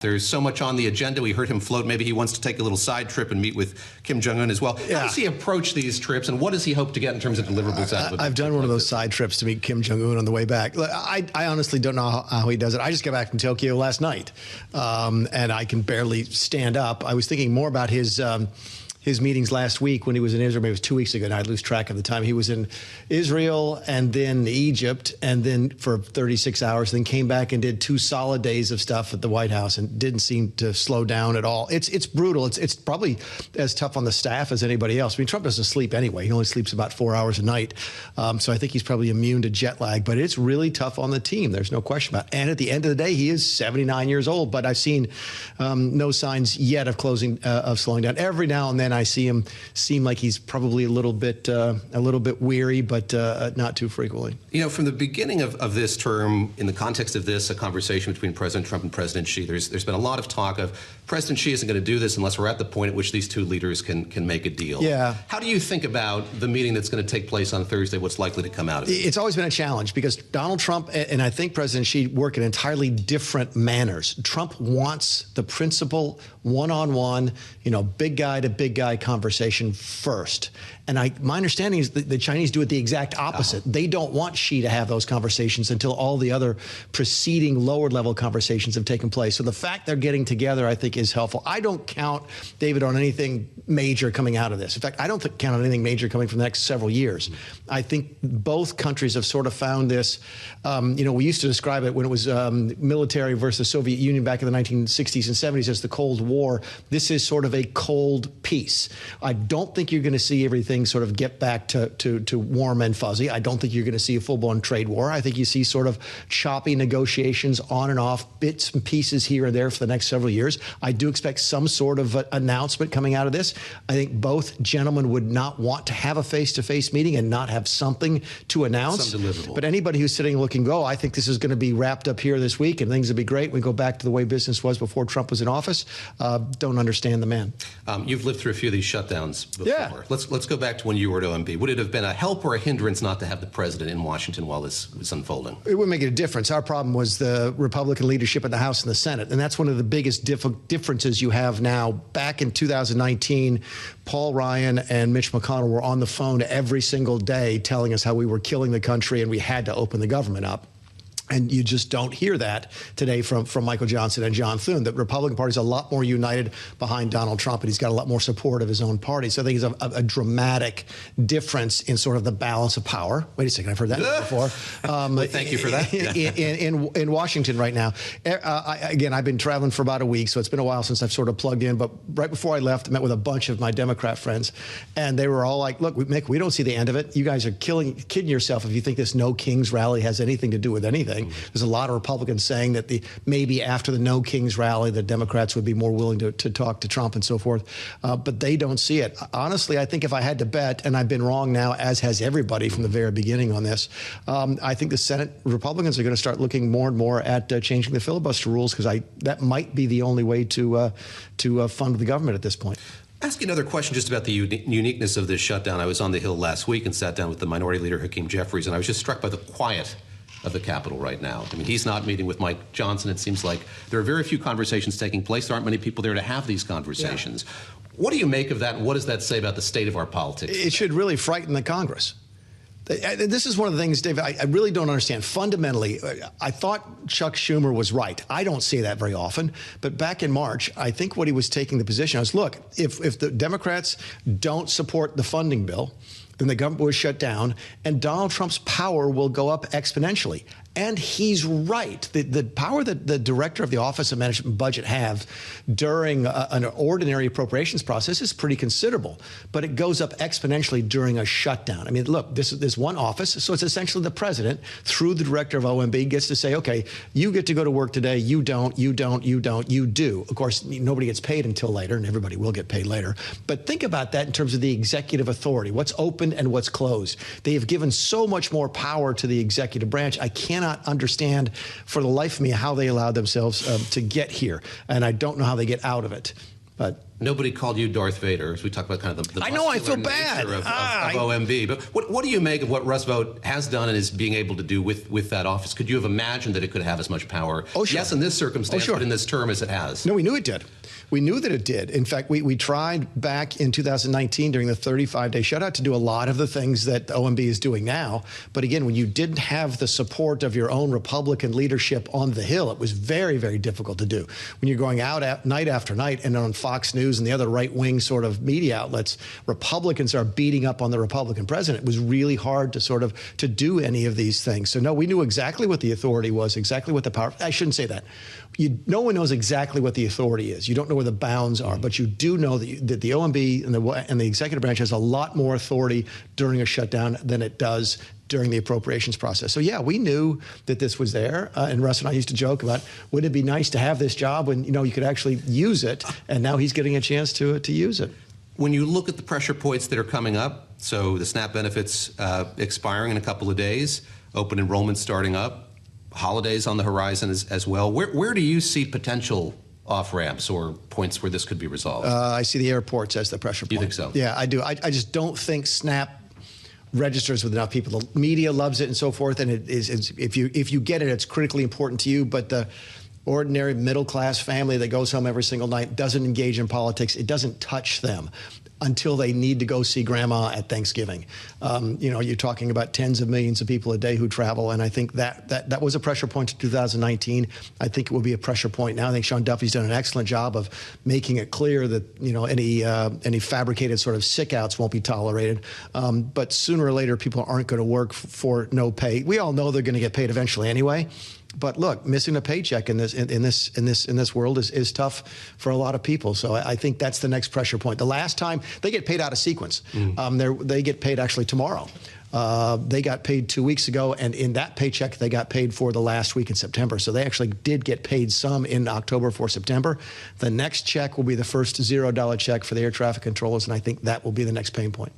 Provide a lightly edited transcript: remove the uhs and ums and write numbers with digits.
There's so much on the agenda. We heard him float. Maybe he wants to take a little side trip and meet with Kim Jong-un as well. How does he approach these trips, and what does he hope to get in terms of deliverables out of it? I've done one of those side trips to meet Kim Jong-un on the way back. I honestly don't know how he does it. I just got back from Tokyo last night, and I can barely stand up. I was thinking more about his meetings last week when he was in Israel. Maybe it was 2 weeks ago, and I lose track of the time. He was in Israel and then Egypt, and then for 36 hours, then came back and did 2 solid days of stuff at the White House and didn't seem to slow down at all. It's brutal. It's probably as tough on the staff as anybody else. I mean, Trump doesn't sleep anyway. He only sleeps about 4 hours a night. So I think he's probably immune to jet lag, but it's really tough on the team. There's no question about it. And at the end of the day, he is 79 years old, but I've seen no signs yet of slowing down. Every now and then I see him seem like he's probably a little bit weary, but not too frequently. You know, from the beginning of this term, in the context of this, a conversation between President Trump and President Xi, there's been a lot of talk of President Xi isn't going to do this unless we're at the point at which these two leaders can make a deal. Yeah. How do you think about the meeting that's going to take place on Thursday? What's likely to come out of it? It's always been a challenge because Donald Trump and I think President Xi work in entirely different manners. Trump wants the principal one-on-one, big guy to big guy conversation first. And my understanding is that the Chinese do it the exact opposite. They don't want Xi to have those conversations until all the other preceding lower-level conversations have taken place. So the fact they're getting together, I think, is helpful. I don't count, David, on anything major coming out of this. In fact, I don't count on anything major coming from the next several years. I think both countries have sort of found this. We used to describe it when it was military versus Soviet Union back in the 1960s and 70s as the Cold War. This is sort of a cold peace. I don't think you're going to see everything sort of get back to warm and fuzzy. I don't think you're going to see a full-blown trade war. I think you see sort of choppy negotiations on and off, bits and pieces here and there for the next several years. I do expect some sort of announcement coming out of this. I think both gentlemen would not want to have a face-to-face meeting and not have something to announce. Some deliverable. But anybody who's sitting looking, I think this is going to be wrapped up here this week and things will be great. We go back to the way business was before Trump was in office. Don't understand the man. You've lived through a few of these shutdowns before. Yeah. Let's go back to when you were at OMB. Would it have been a help or a hindrance not to have the president in Washington while this was unfolding? It wouldn't make a difference. Our problem was the Republican leadership in the House and the Senate, and that's one of the biggest differences you have now. Back in 2019, Paul Ryan and Mitch McConnell were on the phone every single day telling us how we were killing the country and we had to open the government up. And you just don't hear that today from Michael Johnson and John Thune. The Republican Party is a lot more united behind Donald Trump, and he's got a lot more support of his own party. So I think it's a dramatic difference in sort of the balance of power. Wait a second, I've heard that before. Thank you for that. In Washington right now. Again, I've been traveling for about a week, so it's been a while since I've sort of plugged in. But right before I left, I met with a bunch of my Democrat friends, and they were all like, look, Mick, we don't see the end of it. You guys are kidding yourself if you think this No Kings rally has anything to do with anything. There's a lot of Republicans saying that maybe after the No Kings rally, the Democrats would be more willing to talk to Trump and so forth. But they don't see it. Honestly, I think if I had to bet, and I've been wrong now, as has everybody from the very beginning on this, I think the Senate Republicans are going to start looking more and more at changing the filibuster rules because that might be the only way to fund the government at this point. Ask you another question just about the uniqueness of this shutdown. I was on the Hill last week and sat down with the Minority Leader Hakeem Jeffries, and I was just struck by the quiet of the Capitol right now. I mean, he's not meeting with Mike Johnson. It seems like there are very few conversations taking place. There aren't many people there to have these conversations. Yeah. What do you make of that, and what does that say about the state of our politics? It should really frighten the Congress. This is one of the things, David, I really don't understand. Fundamentally, I thought Chuck Schumer was right. I don't say that very often. But back in March, I think what he was taking the position was, look, if the Democrats don't support the funding bill, then the government was shut down, and Donald Trump's power will go up exponentially. And he's right. The power that the director of the Office of Management and Budget have during an ordinary appropriations process is pretty considerable, but it goes up exponentially during a shutdown. I mean, look, this one office, so it's essentially the president, through the director of OMB, gets to say, okay, you get to go to work today, you don't, you don't, you don't, you do. Of course, nobody gets paid until later, and everybody will get paid later. But think about that in terms of the executive authority, what's open and what's closed. They have given so much more power to the executive branch. I cannot understand for the life of me how they allowed themselves to get here, and I don't know how they get out of it. But Nobody called you Darth Vader, as we talk about kind of the I know, I feel muscular bad. nature of OMB. But what do you make of what Russ Vought has done and is being able to do with that office? Could you have imagined that it could have as much power, oh, sure. yes, in this circumstance, but in this term as it has? No, we knew it did. We knew that it did. In fact, we tried back in 2019 during the 35-day shutout to do a lot of the things that OMB is doing now. But again, when you didn't have the support of your own Republican leadership on the Hill, it was very, very difficult to do. When you're going out night after night and on Fox News and the other right-wing sort of media outlets, Republicans are beating up on the Republican president. It was really hard to do any of these things. So no, we knew exactly what the authority was, exactly what the power. I shouldn't say that. No one knows exactly what the authority is. You don't know where the bounds are, but you do know that the OMB and the executive branch has a lot more authority during a shutdown than it does during the appropriations process. So yeah, we knew that this was there, and Russ and I used to joke about, wouldn't it be nice to have this job when you could actually use it? And now he's getting a chance to use it. When you look at the pressure points that are coming up, so the SNAP benefits expiring in a couple of days, open enrollment starting up, holidays on the horizon as well. Where do you see potential off-ramps or points where this could be resolved? I see the airports as the pressure point. You think so? Yeah, I do. I just don't think SNAP registers with enough people. The media loves it and so forth, and if you get it, it's critically important to you. But the ordinary middle-class family that goes home every single night doesn't engage in politics. It doesn't touch them until they need to go see grandma at Thanksgiving. You're talking about tens of millions of people a day who travel, and I think that was a pressure point in 2019. I think it will be a pressure point now. I think Sean Duffy's done an excellent job of making it clear that any fabricated sort of sick outs won't be tolerated. But sooner or later, people aren't going to work for no pay. We all know they're going to get paid eventually anyway. But look, missing a paycheck in this world is tough for a lot of people. So I think that's the next pressure point. The last time they get paid out of sequence, they get paid actually tomorrow. They got paid 2 weeks ago, and in that paycheck, they got paid for the last week in September. So they actually did get paid some in October for September. The next check will be the first $0 check for the air traffic controllers, and I think that will be the next pain point.